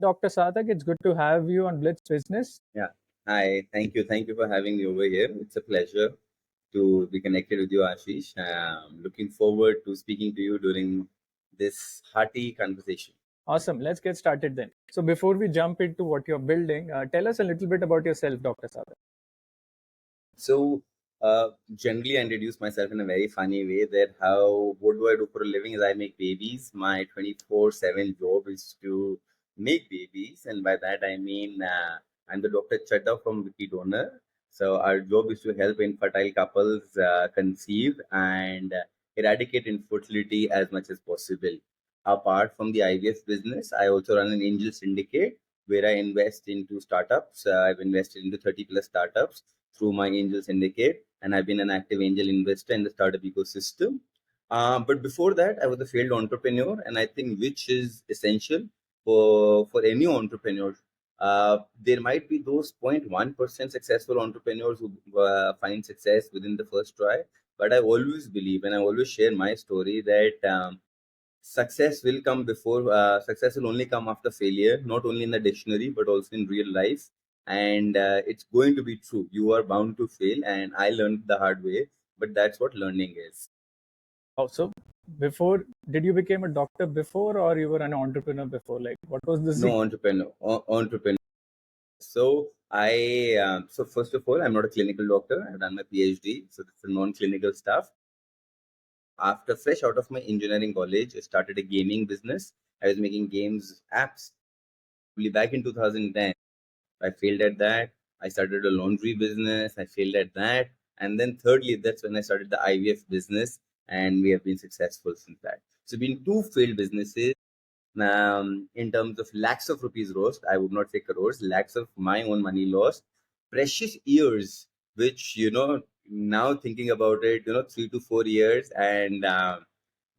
Dr. Sarthak, it's good to have you on Blitz Business. Yeah. Hi. Thank you. Thank you for having me over here. It's a pleasure to be connected with you, Ashish. Looking forward to speaking to you during this hearty conversation. Awesome. Let's get started then. So, before we jump into what you're building, tell us a little bit about yourself, Dr. Sarthak. So, generally, I introduce myself in a very funny way that what do I do for a living is I make babies. My 24/7 job is to make babies. And by that, I mean, I'm the Dr. Chadda from Wiki Donor. So, our job is to help infertile couples conceive and eradicate infertility as much as possible. Apart from the IVF business, I also run an angel syndicate where I invest into startups. I've invested into 30 plus startups through my angel syndicate, and I've been an active angel investor in the startup ecosystem. But before that, I was a failed entrepreneur, and I think which is essential for any entrepreneur. There might be those 0.1% successful entrepreneurs who find success within the first try. But I always believe, and I always share my story that success will only come after failure, not only in the dictionary but also in real life. And it's going to be true. You are bound to fail, and I learned the hard way. But that's what learning is. Also, before, did you become a doctor before or you were an entrepreneur before? Like, what was the No entrepreneur. So first of all, I'm not a clinical doctor. I've done my PhD, so it's a non-clinical stuff. After fresh out of my engineering college, I started a gaming business. I was making games apps. Back in 2010, I failed at that. I started a laundry business. I failed at that. And then thirdly, that's when I started the IVF business, and we have been successful since that. So been two failed businesses. In terms of lakhs of rupees lost, I would not say crores, lakhs of my own money lost, precious years, which, now thinking about it, 3 to 4 years. And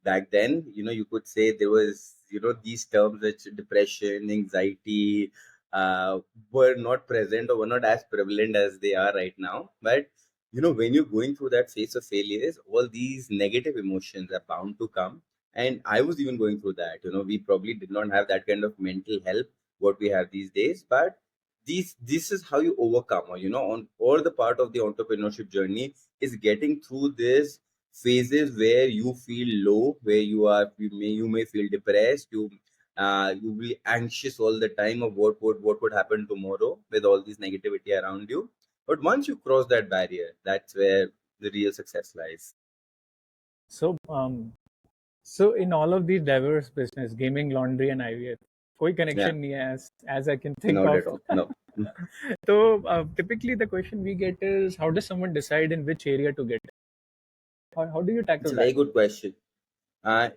back then, you could say there was, these terms which depression, anxiety, were not present or were not as prevalent as they are right now. But, when you're going through that phase of failures, all these negative emotions are bound to come. And I was even going through that. We probably did not have that kind of mental health what we have these days. But this is how you overcome, or on all the part of the entrepreneurship journey is getting through this phases where you feel low, where you may feel depressed, you will be anxious all the time of what would happen tomorrow with all this negativity around you. But once you cross that barrier, that's where the real success lies. so so in all of these diverse business, gaming, laundry, and IVF, कोई Yeah, connection नहीं है as I can think not of. at all. No. So typically the question we get is, how does someone decide in which area to get? How do you It's tackle a that? very good question. I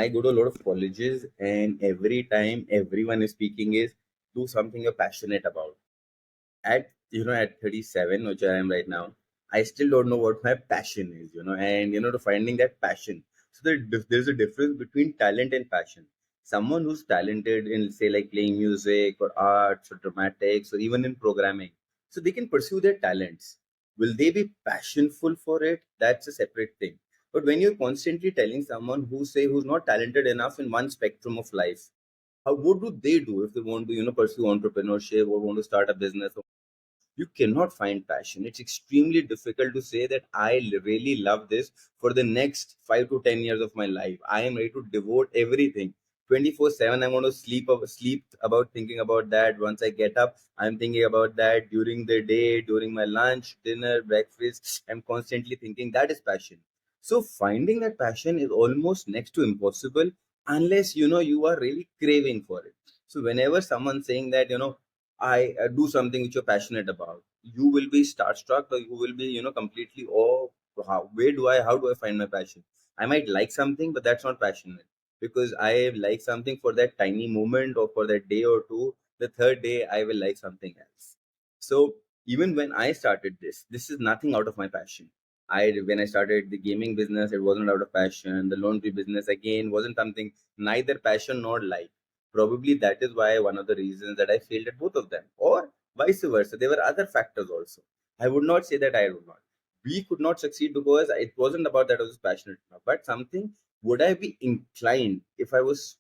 go to a lot of colleges, and every time everyone is speaking is do something you're passionate about. At 37, which I am right now, I still don't know what my passion is, and to finding that passion. So there's a difference between talent and passion. Someone who's talented in, say, like playing music or arts or dramatics or even in programming, so they can pursue their talents. Will they be passionful for it? That's a separate thing. But when you're constantly telling someone who's not talented enough in one spectrum of life, what do they do if they want to pursue entrepreneurship or want to start a business? You cannot find passion. It's extremely difficult to say that really love this for the next 5 to 10 years of my life. I am ready to devote everything 24/7. I want to sleep about thinking about that. Once I get up, I'm thinking about that during the day, during my lunch, dinner, breakfast. I'm constantly thinking. That is passion. So finding that passion is almost next to impossible unless you are really craving for it. So whenever someone's saying that I do something which you're passionate about, you will be starstruck, or you will be, completely, oh, how do I find my passion? I might like something, but that's not passionate because I like something for that tiny moment or for that day or two. The third day, I will like something else. So even when I started this is nothing out of my passion. When I started the gaming business, it wasn't out of passion. The laundry business again wasn't something neither passion nor like. Probably that is why one of the reasons that I failed at both of them, or vice versa. There were other factors also. I would not say that I would not. We could not succeed because it wasn't about that I was passionate enough, but something would I be inclined if I was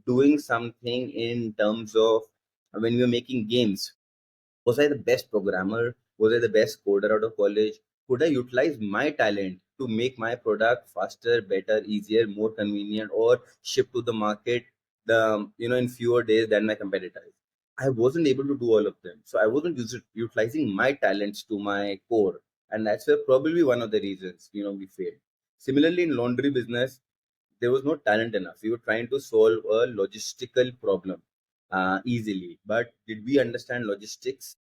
doing something in terms of when we were making games. Was I the best programmer? Was I the best coder out of college? Could I utilize my talent to make my product faster, better, easier, more convenient, or ship to the market in fewer days than my competitors? I wasn't able to do all of them, so I wasn't utilizing my talents to my core, and that's where probably one of the reasons we failed. Similarly, in laundry business, there was no talent enough. We were trying to solve a logistical problem easily, but did we understand logistics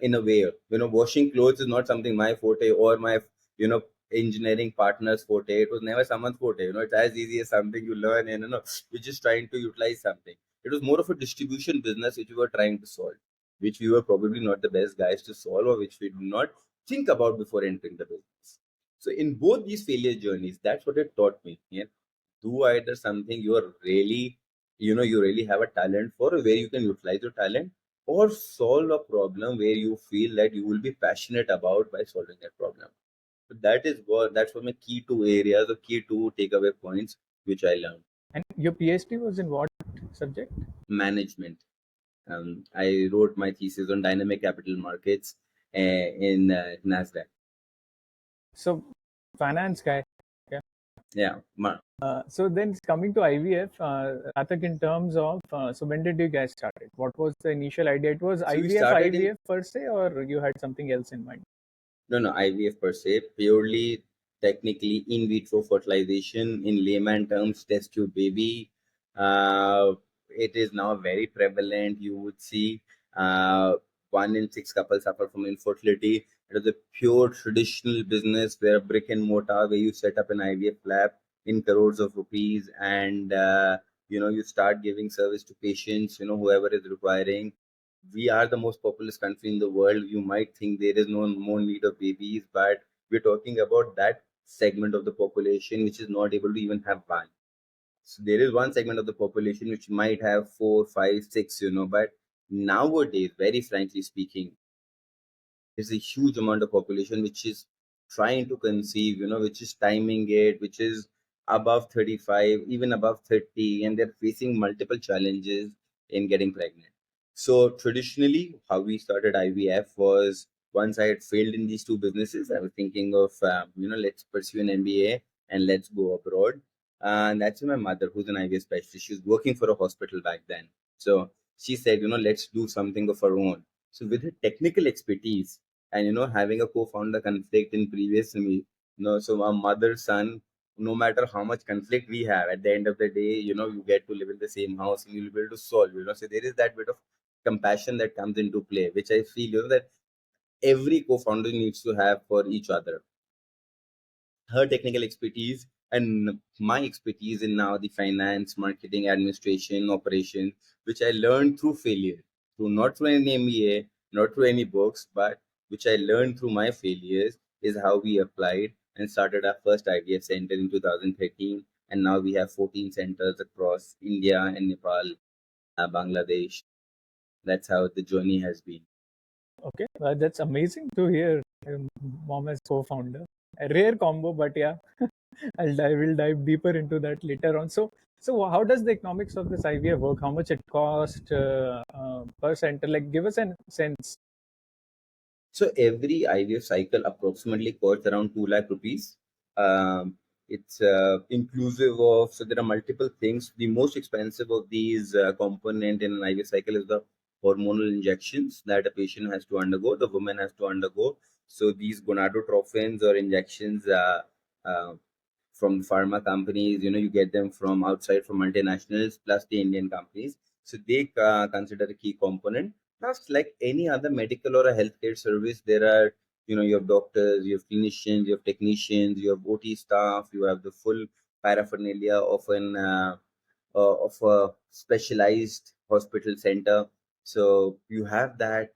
in a way? Washing clothes is not something my forte or my you know engineering partner's forte. It was never someone's forte. It's as easy as something you learn, and you're just trying to utilize something. It was more of a distribution business which we were trying to solve, which we were probably not the best guys to solve, or which we do not think about before entering the business. So in both these failure journeys, that's what it taught me. Yeah, do either something you're really you really have a talent for, where you can utilize your talent, or solve a problem where you feel that you will be passionate about by solving that problem. So that's what my key two areas or key two takeaway points which I learned. And your PhD was in what subject? Management. I wrote my thesis on dynamic capital markets in Nasdaq. So, finance guy. Yeah. Yeah. So then coming to IVF, Sarthak, in terms of, so when did you guys start it? What was the initial idea? It was So we IVF, started in IVF per se, or you had something else in mind? No, IVF per se, purely technically in vitro fertilization, in layman terms, test tube baby. It is now very prevalent. You would see 1 in 6 couples suffer from infertility. It is a pure traditional business where brick and mortar, where you set up an IVF lab in crores of rupees, and you start giving service to patients, whoever is requiring. We are the most populous country in the world. You might think there is no more need of babies, but we're talking about that segment of the population which is not able to even have one. So there is one segment of the population which might have four, five, six, but nowadays, very frankly speaking, there's a huge amount of population which is trying to conceive, which is timing it, which is above 35, even above 30, and they're facing multiple challenges in getting pregnant. So traditionally, how we started IVF was, once I had failed in these two businesses, I was thinking of, let's pursue an MBA and let's go abroad. And that's when my mother, who's an IVF specialist, she was working for a hospital back then. So she said, let's do something of our own. So with her technical expertise, and having a co-founder conflict in previous so our mother son, no matter how much conflict we have, at the end of the day, you get to live in the same house and you'll be able to solve, so there is that bit of compassion that comes into play, which I feel that every co-founder needs to have for each other. Her technical expertise and my expertise in now the finance, marketing, administration, operation, which I learned through failure, through not through any MBA, not through any books, but which I learned through my failures, is how we applied and started our first IVF center in 2013. And now we have 14 centers across India and Nepal, Bangladesh. That's how the journey has been. Okay, that's amazing to hear. Mom as co-founder, a rare combo, but yeah, will dive deeper into that later on. So how does the economics of this IVF work? How much it cost per center? Like, give us a sense. So every IVF cycle approximately costs around 2 lakh rupees. It's inclusive of, so there are multiple things. The most expensive of these component in an IVF cycle is the hormonal injections that a patient has to undergo, the woman has to undergo. So these gonadotrophins or injections uh, from pharma companies, you get them from outside, from multinationals plus the Indian companies. So they consider a key component. Plus, like any other medical or a healthcare service, there are, you have doctors, you have clinicians, you have technicians, you have OT staff, you have the full paraphernalia of a specialized hospital center. So you have that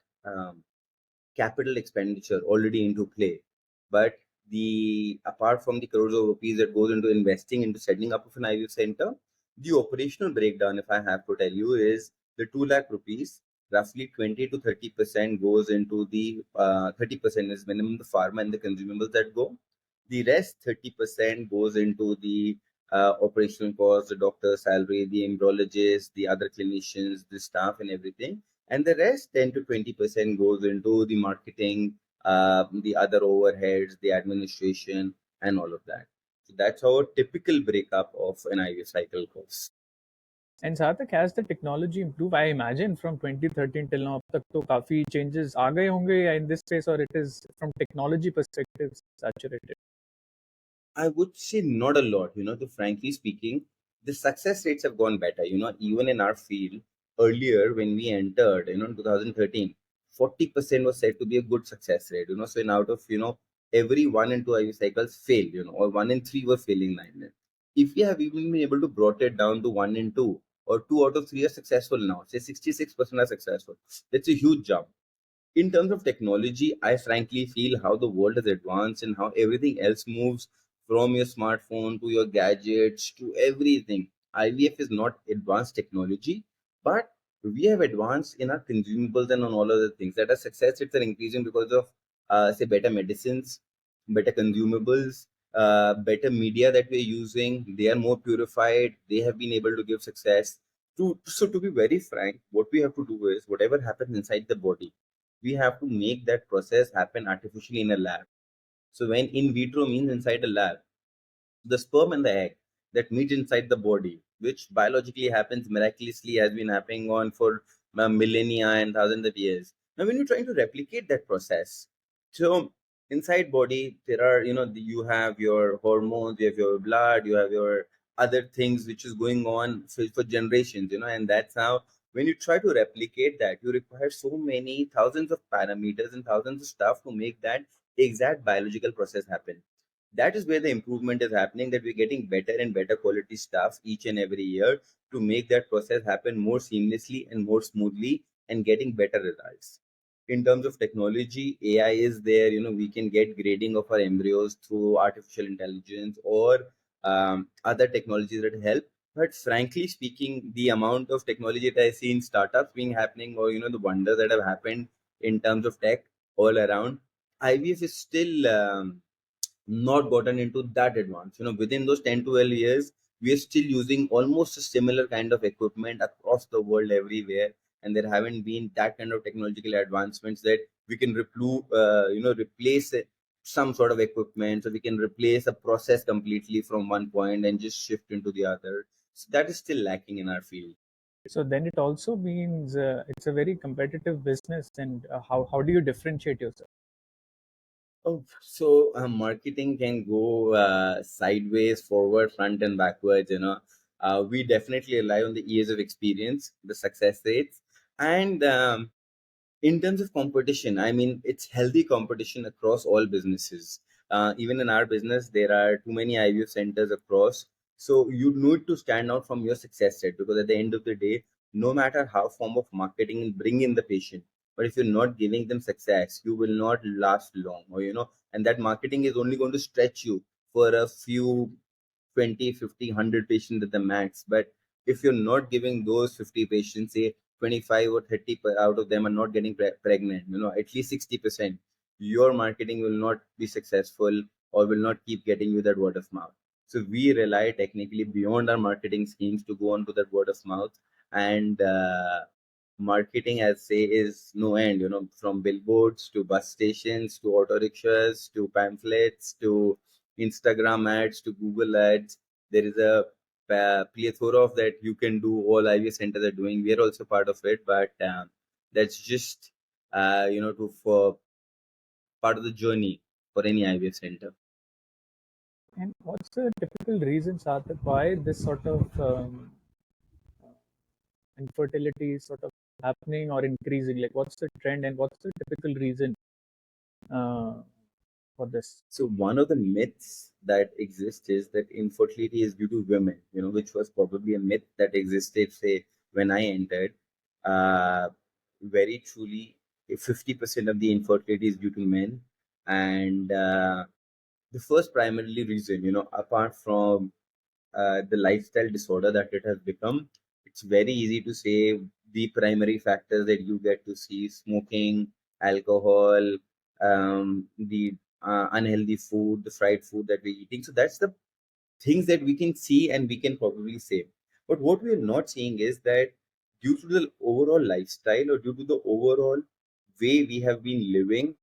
capital expenditure already into play. But the apart from the crores of rupees that goes into investing into setting up of an IVF center, the operational breakdown, if I have to tell you, is the 2 lakh rupees. Roughly 20 to 30% goes into the 30% is minimum the pharma and the consumables that go. The rest 30% goes into the operational costs, the doctor's salary, the embryologist, the other clinicians, the staff, and everything. And the rest, 10 to 20% goes into the marketing, the other overheads, the administration, and all of that. So that's how a typical breakup of an IVF cycle goes. And Sarthak, has the technology improved? I imagine from 2013 till now, अब तक तो काफी changes आ गए होंगे in this space, or it is from technology perspective saturated. I would say not a lot, to frankly speaking, the success rates have gone better, even in our field. Earlier, when we entered, in 2013, 40% was said to be a good success rate, so in out of, every 1 in 2 IV cycles failed, or 1 in 3 were failing line. If we have even been able to brought it down to 1 in 2 or 2 out of 3 are successful now, say 66% are successful, that's a huge jump. In terms of technology, I frankly feel how the world has advanced and how everything else moves from your smartphone to your gadgets to everything. IVF is not advanced technology, but we have advanced in our consumables and on all other things. That our success rates are increasing because of, say, better medicines, better consumables, better media that we're using. They are more purified. They have been able to give success. To be very frank, what we have to do is whatever happens inside the body, we have to make that process happen artificially in a lab. So when in vitro means inside a lab, the sperm and the egg that meet inside the body, which biologically happens miraculously, has been happening on for millennia and thousands of years. Now, when you're trying to replicate that process, so inside body there are, you have your hormones, you have your blood, you have your other things which is going on for generations, and that's how when you try to replicate that, you require so many thousands of parameters and thousands of stuff to make that exact biological process happen. That is where the improvement is happening, that we're getting better and better quality stuff each and every year to make that process happen more seamlessly and more smoothly and getting better results. In terms of technology, AI is there, we can get grading of our embryos through artificial intelligence or other technologies that help. But frankly speaking, the amount of technology that I see in startups being happening, or the wonders that have happened in terms of tech all around, IVF is still not gotten into that advanced. Within those 10 to 12 years, we are still using almost a similar kind of equipment across the world everywhere. And there haven't been that kind of technological advancements that we can replace some sort of equipment. So we can replace a process completely from one point and just shift into the other. So that is still lacking in our field. So then it also means it's a very competitive business. And how do you differentiate yourself? Oh, so marketing can go sideways, forward, front, and backwards. We definitely rely on the years of experience, the success rates, and in terms of competition, I mean, it's healthy competition across all businesses. Even in our business, there are too many IVF centers across. So you need to stand out from your success rate, because at the end of the day, no matter how form of marketing and bring in the patient, but if you're not giving them success, you will not last long. Or, and that marketing is only going to stretch you for a few 20, 50, 100 patients at the max. But if you're not giving those 50 patients, say 25 or 30 out of them are not getting pregnant, at least 60%, your marketing will not be successful or will not keep getting you that word of mouth. So we rely technically beyond our marketing schemes to go on to that word of mouth. And marketing, as say, is no end, from billboards to bus stations to auto rickshaws to pamphlets to Instagram ads to Google ads. There is a plethora of that you can do. All IVF centers are doing. We are also part of it, but that's just to for part of the journey for any IVF center. And what's the typical reason, Sarthak, why this sort of infertility is sort of happening or increasing? Like, what's the trend and what's the typical reason uh, for this? So one of the myths that exists is that infertility is due to women, which was probably a myth that existed, say, when I entered. Uh, Very truly, 50% of the infertility is due to men. And the first primarily reason, apart from the lifestyle disorder that it has become, it's very easy to say the primary factors that you get to see: smoking, alcohol, the unhealthy food, the fried food that we're eating. So that's the things that we can see and we can probably say. But what we are not seeing is that due to the overall lifestyle or due to the overall way we have been living,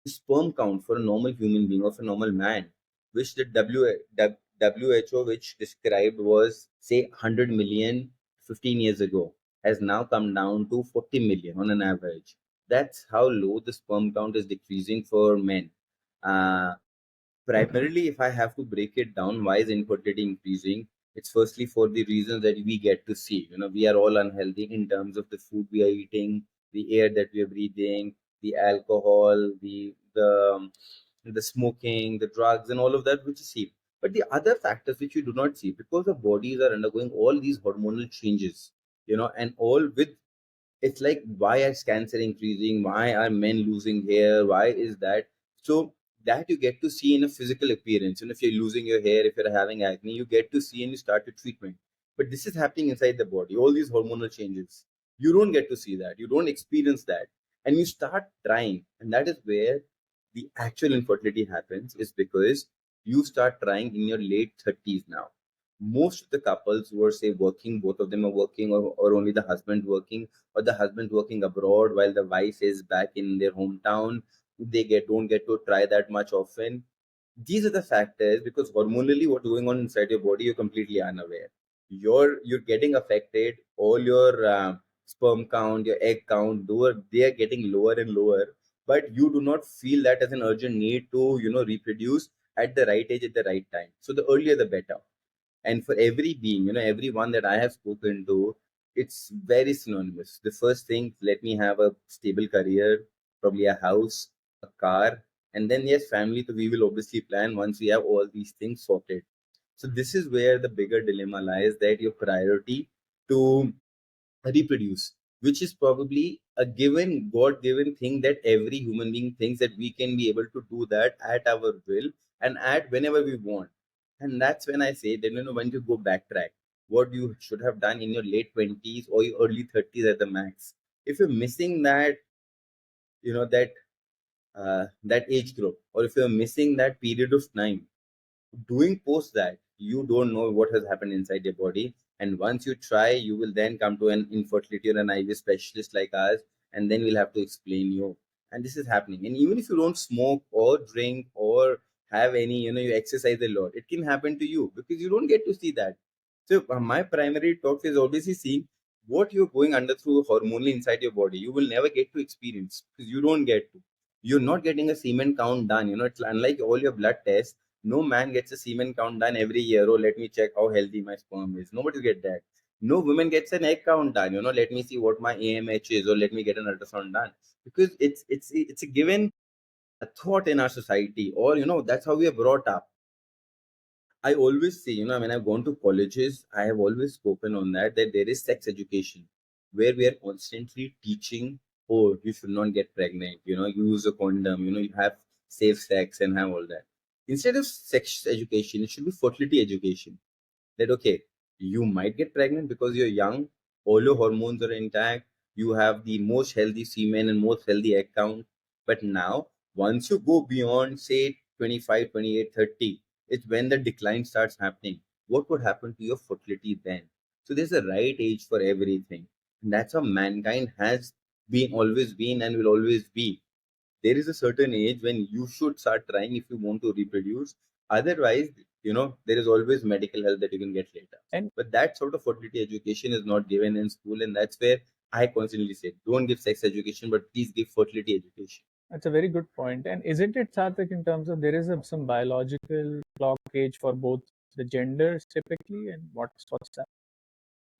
sperm count for a normal human being, of a normal man, which the WHO, which described was say 100 million 15 years ago, has now come down to 40 million on an average. That's how low the sperm count is decreasing for men. Uh, Primarily, if I have to break it down, why is infertility increasing? It's firstly for the reasons that we get to see. We are all unhealthy in terms of the food we are eating, the air that we are breathing, the alcohol, the smoking, the drugs, and all of that, which you see. But the other factors which you do not see, because our bodies are undergoing all these hormonal changes, and all with, it's like, why is cancer increasing, why are men losing hair, why is that? So that you get to see in a physical appearance. If you're losing your hair, if you're having acne, you get to see and you start your treatment. But this is happening inside the body, all these hormonal changes. You don't get to see that, you don't experience that, and you start trying. And that is where the actual infertility happens, is because you start trying in your late 30s now. Most of the couples who are say working, both of them are working, or only the husband working, or the husband working abroad while the wife is back in their hometown, they don't get to try that much often. These are the factors, because hormonally what's going on inside your body, you're completely unaware. You're getting affected. All your sperm count, your egg count, they are getting lower and lower, but you do not feel that as an urgent need to reproduce at the right age, at the right time. So the earlier the better. And for every being, everyone that I have spoken to, it's very synonymous. The first thing, let me have a stable career, probably a house, a car, and then yes, family. So we will obviously plan once we have all these things sorted. So this is where the bigger dilemma lies, that your priority to reproduce, which is probably a given, God given thing, that every human being thinks that we can be able to do that at our will and at whenever we want. And that's when I say that, when you go backtrack, what you should have done in your late 20s or your early 30s at the max. If you're missing that, that age group, or if you're missing that period of time, doing post that, you don't know what has happened inside your body. And once you try, you will then come to an infertility or an IV specialist like us, and then we'll have to explain you. And this is happening. And even if you don't smoke or drink or have any, you exercise a lot, it can happen to you because you don't get to see that. So my primary talk is obviously seeing what you're going under through hormonally inside your body. You will never get to experience because you don't get to. You're not getting a semen count done. It's unlike all your blood tests. No man gets a semen count done every year. Oh, let me check how healthy my sperm is. Nobody get that. No woman gets an egg count done. Let me see what my AMH is, or let me get an ultrasound done. Because it's a given a thought in our society, or that's how we are brought up. I always say, when I've gone to colleges, I have always spoken on that there is sex education, where we are constantly teaching, oh, you should not get pregnant, use a condom, you have safe sex and have all that. Instead of sex education, it should be fertility education. That, okay, you might get pregnant because you're young, all your hormones are intact, you have the most healthy semen and most healthy egg count. But now, once you go beyond, say, 25, 28, 30, it's when the decline starts happening. What would happen to your fertility then? So there's a right age for everything. And that's how mankind has been, always been, and will always be. There is a certain age when you should start trying if you want to reproduce. Otherwise, there is always medical help that you can get later. And But that sort of fertility education is not given in school, and that's where I constantly say, don't give sex education, but please give fertility education. that's a very good point. And isn't it, Sarthak, in terms of there is some biological clock age for both the genders typically, and what's that?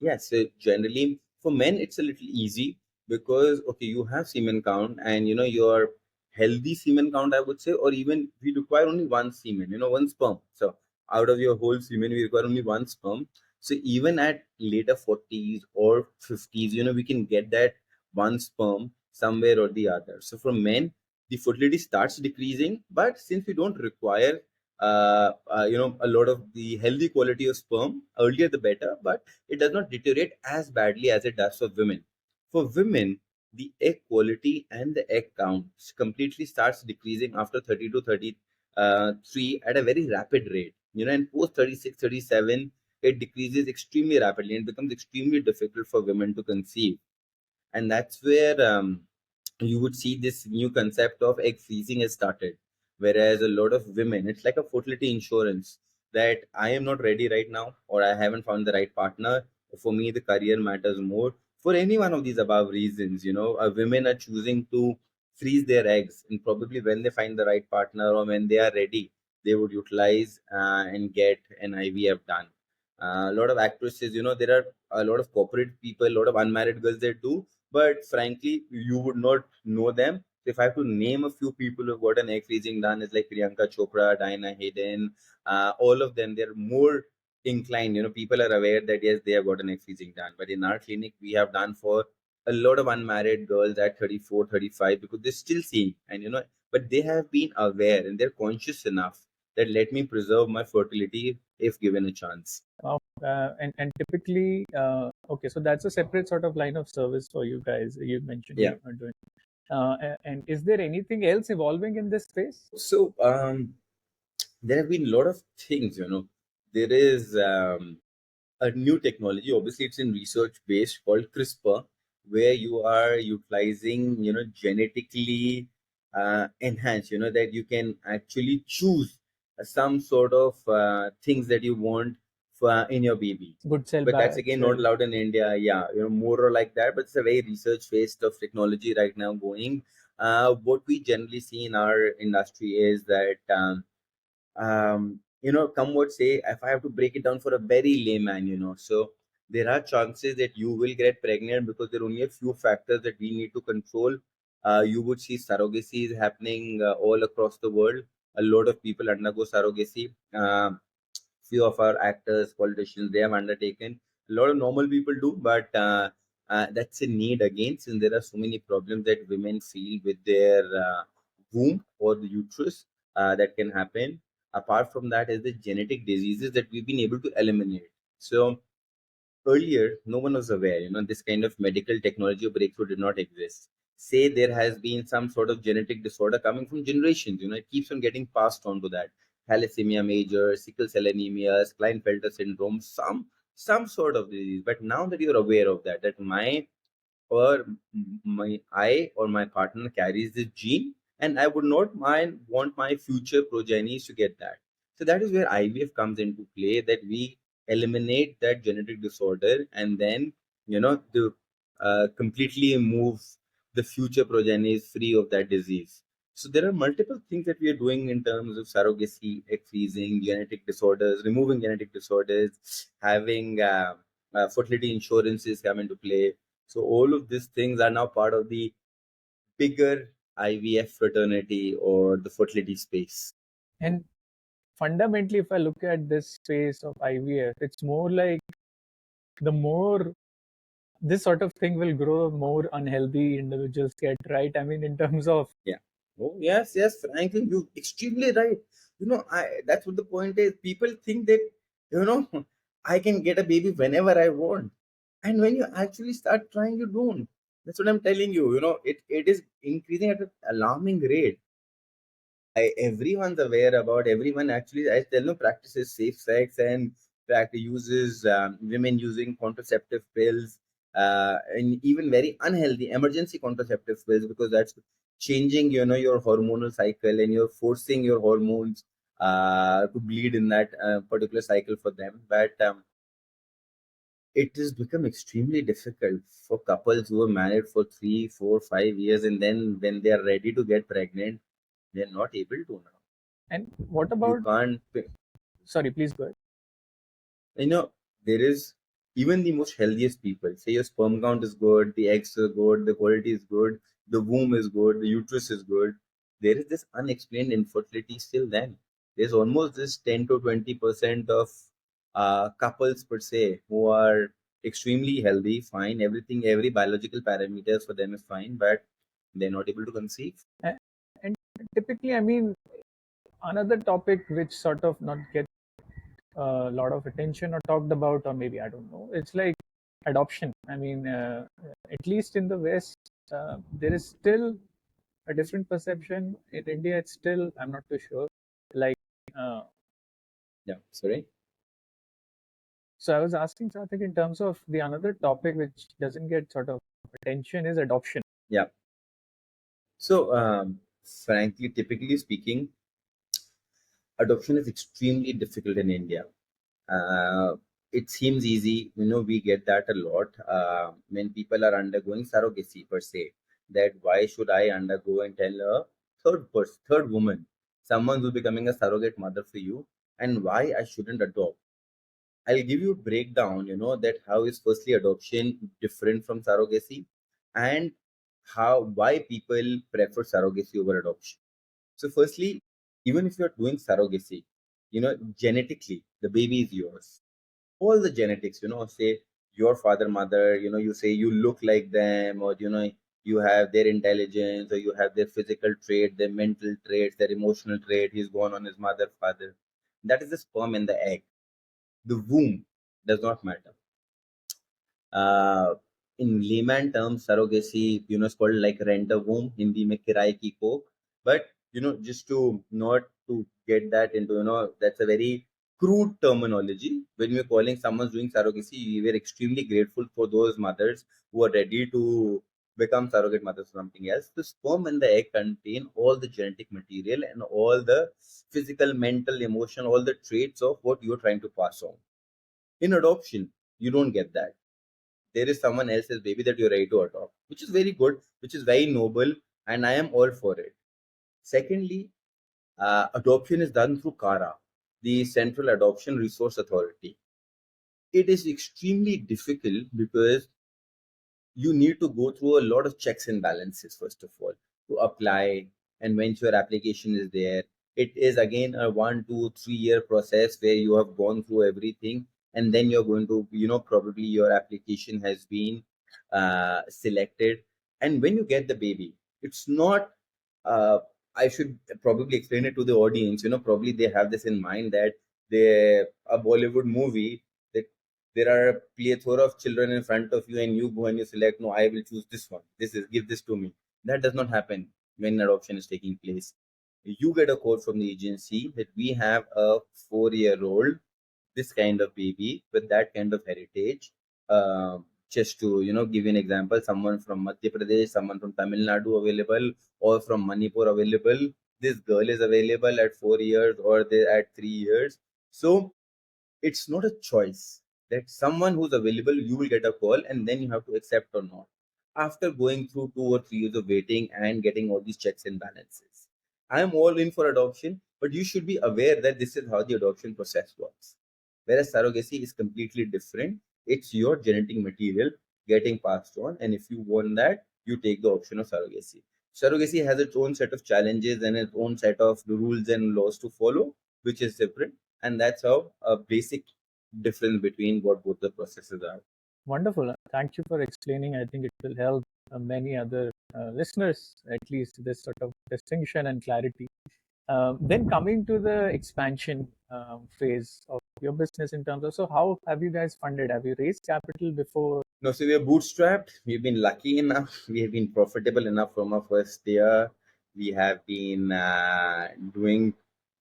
Yes, so generally for men it's a little easy, because okay, you have semen count, and your healthy semen count, I would say, or even we require only one semen, one sperm. So out of your whole semen, we require only one sperm. So even at later 40s or 50s, we can get that one sperm somewhere or the other. So for men, the fertility starts decreasing, but since we don't require a lot of the healthy quality of sperm, earlier the better, but it does not deteriorate as badly as it does for women. For women, the egg quality and the egg count completely starts decreasing after 30 to 33 at a very rapid rate. And post 36, 37, it decreases extremely rapidly and becomes extremely difficult for women to conceive. And that's where you would see this new concept of egg freezing has started. Whereas a lot of women, it's like a fertility insurance, that I am not ready right now, or I haven't found the right partner. For me, the career matters more. For any one of these above reasons, women are choosing to freeze their eggs, and probably when they find the right partner or when they are ready, they would utilize and get an IVF done. A lot of actresses, there are a lot of corporate people, a lot of unmarried girls that do, but frankly, you would not know them. So if I have to name a few people who've got an egg freezing done, it's like Priyanka Chopra, Diana Hayden, all of them, they're more inclined. People are aware that yes, they have got an egg freezing done. But in our clinic, we have done for a lot of unmarried girls at 34, 35, because they're still seeing, and but they have been aware and they're conscious enough that let me preserve my fertility if given a chance. And typically, okay, so that's a separate sort of line of service for you guys. You mentioned Yeah. you are doing. And is there anything else evolving in this space? So there have been a lot of things. There is a new technology. Obviously, it's in research based called CRISPR, where you are utilizing, genetically enhanced, that you can actually choose some sort of things that you want in your baby. Good cell, But that's bad again not cell. allowed in India. Yeah, more or like that. But it's a very research based of technology right now going. What we generally see in our industry is that come what say, if I have to break it down for a very layman, so there are chances that you will get pregnant because there are only a few factors that we need to control. You would see surrogacy is happening all across the world. A lot of people undergo surrogacy. Few of our actors, politicians, they have undertaken. A lot of normal people do, but that's a need again, since there are so many problems that women feel with their womb or the uterus that can happen. Apart from that, is the genetic diseases that we've been able to eliminate. So earlier, no one was aware, this kind of medical technology or breakthrough did not exist. Say there has been some sort of genetic disorder coming from generations, it keeps on getting passed on to that. Thalassemia major, sickle cell anemia, Klinefelter syndrome, some sort of disease. But now that you're aware of that, or my I or my partner carries this gene, and I would not mind want my future progenies to get that. So that is where IVF comes into play, that we eliminate that genetic disorder and then to completely move the future progenies free of that disease. So there are multiple things that we are doing in terms of surrogacy, egg freezing, genetic disorders, removing genetic disorders, having fertility insurances come into play. So all of these things are now part of the bigger IVF fraternity or the fertility space. And fundamentally, if I look at this space of IVF, it's more like the more this sort of thing will grow, more unhealthy individuals get, right? I mean, in terms of Yeah. Oh yes, yes. Frankly, you extremely right. I that's what the point is. People think that you know I can get a baby whenever I want, and when you actually start trying, you don't. That's what I'm telling you. It is increasing at an alarming rate. Everyone's aware about, everyone actually, I tell no, practices safe sex and practice uses women using contraceptive pills, and even very unhealthy emergency contraceptive pills, because that's changing your hormonal cycle, and you're forcing your hormones to bleed in that particular cycle for them. But it has become extremely difficult for couples who are married for 3, 4, 5 years, and then when they are ready to get pregnant, they're not able to now. and what You about can't sorry, please go ahead. you know there is, even the most healthiest people say your sperm count is good, the eggs are good, the quality is good, the womb is good, the uterus is good, there is this unexplained infertility still. Then there's almost this 10 to 20% of couples per se who are extremely healthy, fine, everything, every biological parameters for them is fine, but they're not able to conceive. And typically, I mean, another topic which sort of not get a lot of attention or talked about, or maybe I don't know, it's like adoption. I mean, at least in the West, there is still a different perception. In India, it's still, I'm not too sure, like uh, Yeah, sorry. So I was asking Sarthak in terms of the another topic which doesn't get sort of attention is adoption. Yeah. So, frankly, typically speaking, adoption is extremely difficult in India. Uh, it seems easy, we get that a lot when people are undergoing surrogacy per se. That why should I undergo and tell a third woman, someone who's becoming a surrogate mother for you, and why I shouldn't adopt? I'll give you a breakdown, that how is firstly adoption different from surrogacy, and how why people prefer surrogacy over adoption. So firstly, even if you're doing surrogacy, genetically the baby is yours. All the genetics, say your father, mother, you say you look like them, or you have their intelligence, or you have their physical trait, their mental traits, their emotional trait. He's born on his mother, father. That is the sperm and the egg. The womb does not matter. uh, in layman terms, surrogacy, is called like rent a womb, Hindi mein kirai ki coke. But, just to not to get that into, that's a very crude terminology. When we're calling someone's doing surrogacy, we were extremely grateful for those mothers who are ready to become surrogate mothers or something else. The sperm and the egg contain all the genetic material and all the physical, mental, emotional, all the traits of what you're trying to pass on. In adoption, you don't get that. There is someone else's baby that you're ready to adopt, which is very good, which is very noble, and I am all for it. Secondly, adoption is done through CARA, the Central Adoption Resource Authority. It is extremely difficult because you need to go through a lot of checks and balances first of all to apply, and once your application is there, it is again a 1 2 3 year process where you have gone through everything, and then you're going to, probably your application has been selected. And when you get the baby, it's not uh, I should probably explain it to the audience. Probably they have this in mind that they a Bollywood movie, that there are a plethora of children in front of you, and you go and you select, no, I will choose this one. This is give this to me. That does not happen when adoption is taking place. You get a call from the agency that we have a 4-year-old, this kind of baby with that kind of heritage. Just to give you an example, someone from Madhya Pradesh, someone from Tamil Nadu available, or from Manipur available. This girl is available at 4 years, or they at 3 years. So it's not a choice that someone who's available, you will get a call, and then you have to accept or not after going through 2 or 3 years of waiting and getting all these checks and balances. I am all in for adoption, but you should be aware that this is how the adoption process works. Whereas surrogacy is completely different. It's your genetic material getting passed on, and if you want that, you take the option of surrogacy. Surrogacy has its own set of challenges and its own set of rules and laws to follow, which is different, and that's how a basic difference between what both the processes are. Wonderful. Thank you for explaining. I think it will help many other listeners, at least this sort of distinction and clarity. Then coming to the expansion phase of your business in terms of, so how have you guys funded? Have you raised capital before? No, so we are bootstrapped. We've been lucky enough. We have been profitable enough from our first year. We have been doing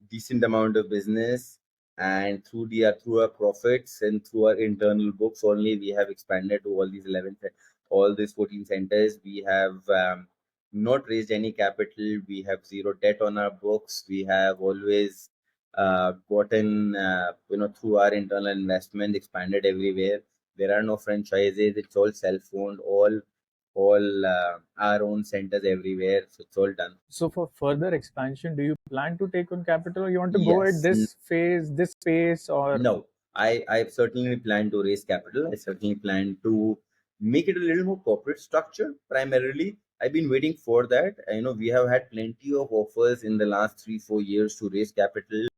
decent amount of business, and through our profits and through our internal books only, we have expanded to all these all these 14 centers. We have not raised any capital. We have zero debt on our books. We have always gotten through our internal investment expanded everywhere. There are no franchises. It's all self-owned. All our own centers everywhere. So it's all done. So for further expansion, do you plan to take on capital, or you want to go at Yes. this phase, this pace, or? No. I certainly plan to raise capital. I certainly plan to make it a little more corporate structure. Primarily, I've been waiting for that. We have had plenty of offers in the last 3 4 years to raise capital.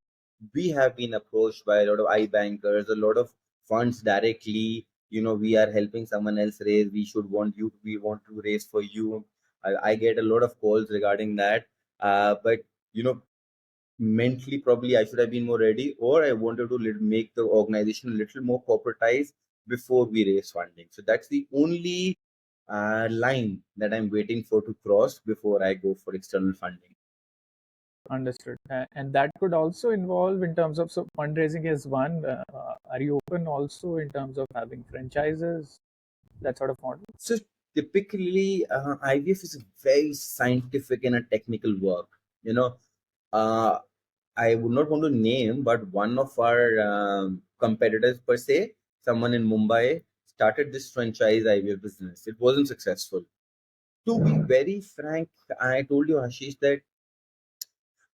We have been approached by a lot of iBankers, a lot of funds directly. We are helping someone else raise. We want to raise for you. I get a lot of calls regarding that. But you know, mentally, probably I should have been more ready, or I wanted to make the organization a little more corporatized before we raise funding. So that's the only line that I'm waiting for to cross before I go for external funding. Understood. And that could also involve in terms of, so fundraising is one. Are you open also in terms of having franchises, that sort of model? So typically, IVF is a very scientific and a technical work. You know, uh, I would not want to name, but one of our competitors per se, someone in Mumbai, started this franchise IVF business. It wasn't successful. To be very frank, I told you, Ashish, that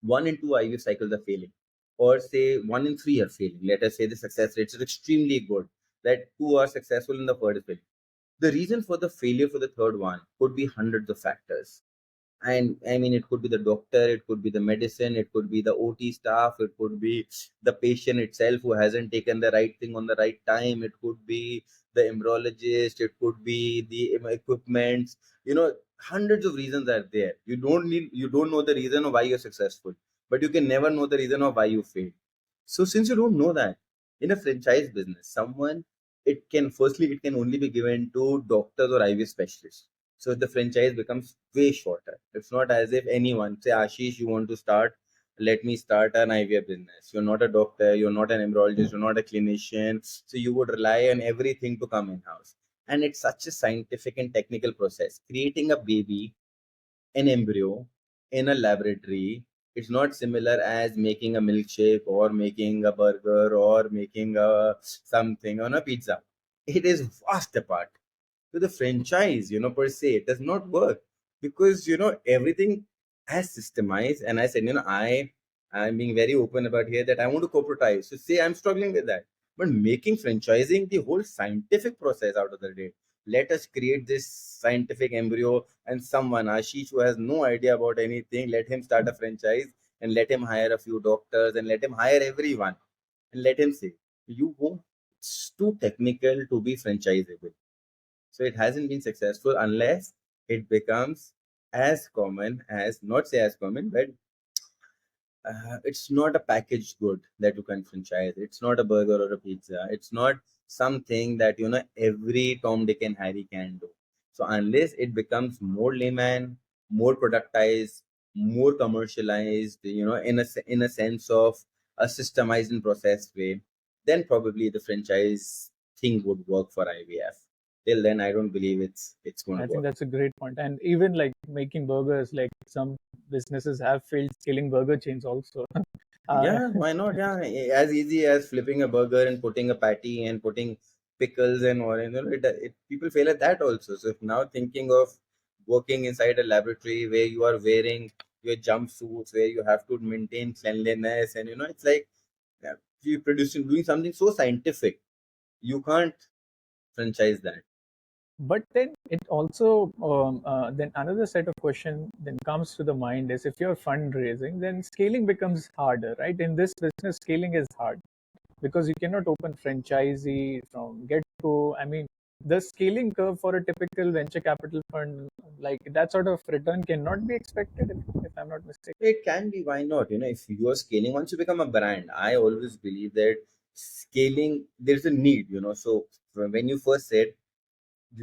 1 in 2 IVF cycles are failing, or say 1 in 3 are failing. Let us say the success rates are extremely good, that 2 are successful and the third is failing. The reason for the failure for the third one could be hundreds of factors. And I mean, it could be the doctor, it could be the medicine, it could be the OT staff, it could be the patient itself who hasn't taken the right thing on the right time, it could be the embryologist, it could be the equipment. You know, hundreds of reasons are there. You don't know the reason of why you're successful, but you can never know the reason of why you failed. So since you don't know that, in a franchise business, someone it can firstly it can only be given to doctors or IVF specialists, so the franchise becomes way shorter. It's not as if anyone, say, Ashish, you want to start, let me start an IVF business. You're not a doctor, you're not an embryologist, you're not a clinician. So you would rely on everything to come in house. And it's such a scientific and technical process. Creating a baby, an embryo in a laboratory, it's not similar as making a milkshake or making a burger or making a something on a pizza. It is vast apart. To the franchise, per se, it does not work because everything has systemized. And I said, I'm being very open about here that I want to corporatize. So say I'm struggling with that, but making franchising the whole scientific process out of the day. Let us create this scientific embryo, and someone Ashish who has no idea about anything, let him start a franchise and let him hire a few doctors and let him hire everyone and let him say, you won't. It's too technical to be franchisable, so it hasn't been successful unless it becomes as common as, not say as common, but it's not a packaged good that you can franchise. It's not a burger or a pizza. It's not something that every Tom, Dick, and Harry can do. So unless it becomes more layman, more productized, more commercialized, in a sense of a systemized and processed way, then probably the franchise thing would work for IVF. Till then, I don't believe it's going to I think work. that's a great point. And even like making burgers, like some businesses have failed scaling burger chains also. uh, Yeah, why not? Yeah, as easy as flipping a burger and putting a patty and putting pickles and orange. People fail at that also. So if now thinking of working inside a laboratory where you are wearing your jumpsuits, where you have to maintain cleanliness, and it's like, yeah, you producing doing something so scientific, you can't franchise that. but then it also then another set of question then comes to the mind is, if you're fundraising, then scaling becomes harder, right? In this business, scaling is hard because you cannot open franchisee from get go. I mean, the scaling curve for a typical venture capital fund, like that sort of return cannot be expected, if I'm not mistaken. It can be, why not? If you are scaling, once you become a brand, I always believe that scaling, there's a need, So when you first said,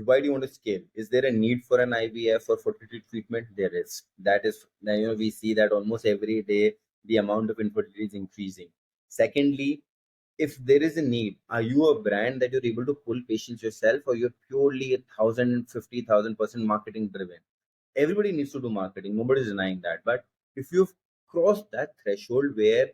why do you want to scale? Is there a need for an IVF or fertility treatment? There is. That is, now, we see that almost every day the amount of infertility is increasing. Secondly, if there is a need, are you a brand that you're able to pull patients yourself, or you're purely 1,050,000% marketing driven? Everybody needs to do marketing, nobody's denying that, but if you've crossed that threshold where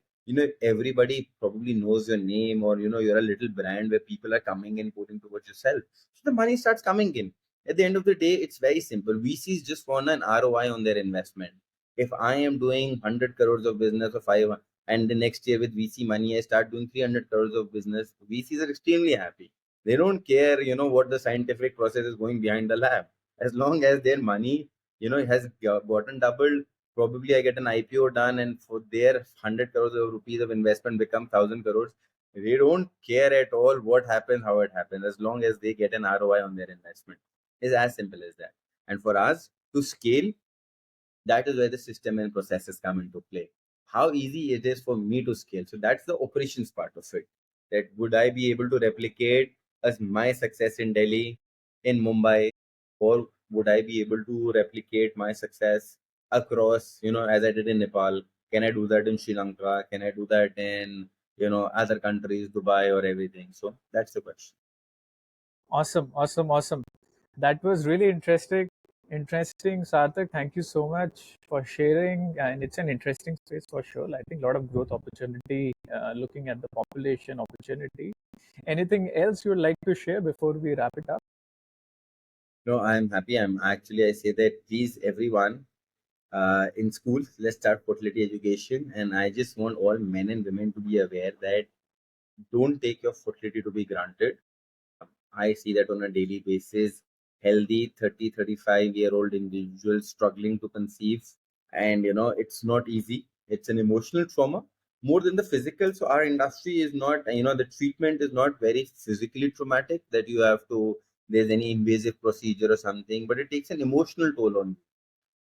everybody probably knows your name, or you're a little brand where people are coming and putting towards yourself, so the money starts coming in. At the end of the day, it's very simple. VCs just want an ROI on their investment. If I am doing 100 crores of business or 5, and the next year with VC money I start doing 300 crores of business, VCs are extremely happy. They don't care what the scientific process is going behind the lab, as long as their money it has gotten doubled. Probably I get an IPO done, and for their 100 crores of rupees of investment become 1,000 crores. They don't care at all what happens, how it happens, as long as they get an ROI on their investment. It's as simple as that. And for us to scale, that is where the system and processes come into play. How easy it is for me to scale. So that's the operations part of it. That would I be able to replicate as my success in Delhi, in Mumbai, or would I be able to replicate my success across, as I did in Nepal? Can I do that in Sri Lanka? Can I do that in, other countries, Dubai or everything? So that's the question. Awesome, awesome, awesome. That was really interesting. Interesting, Sarthak. Thank you so much for sharing. And it's an interesting space for sure. I think a lot of growth opportunity, looking at the population opportunity. Anything else you would like to share before we wrap it up? No, I'm happy. I say that please, everyone, in schools, let's start fertility education. And I just want all men and women to be aware that don't take your fertility to be granted. I see that on a daily basis. Healthy 30, 35-year-old individuals struggling to conceive. And, it's not easy. It's an emotional trauma more than the physical. So our industry is not, the treatment is not very physically traumatic that you have to, there's any invasive procedure or something, but it takes an emotional toll on you.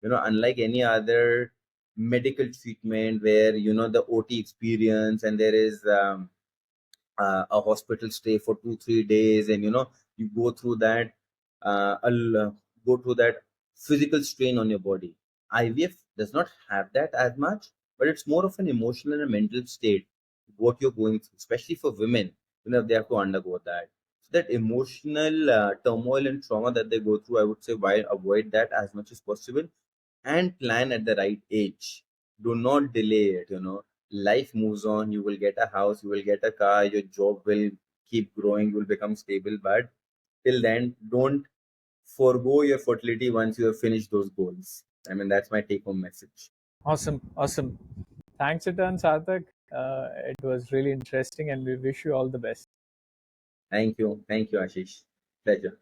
Unlike any other medical treatment where, the OT experience and there is, a hospital stay for 2 3 days, and you go through that physical strain on your body. IVF does not have that as much, but it's more of an emotional and a mental state what you're going through, especially for women. They have to undergo that. So that emotional turmoil and trauma that they go through, I would say, why avoid that as much as possible and plan at the right age. Do not delay it. Life moves on. You will get a house, you will get a car, your job will keep growing, you will become stable. But till then, don't forego your fertility once you have finished those goals. I mean, that's my take home message. Awesome, awesome. Thanks a ton, Sarthak. It was really interesting, and we wish you all the best. Thank you. Thank you, Ashish. Pleasure.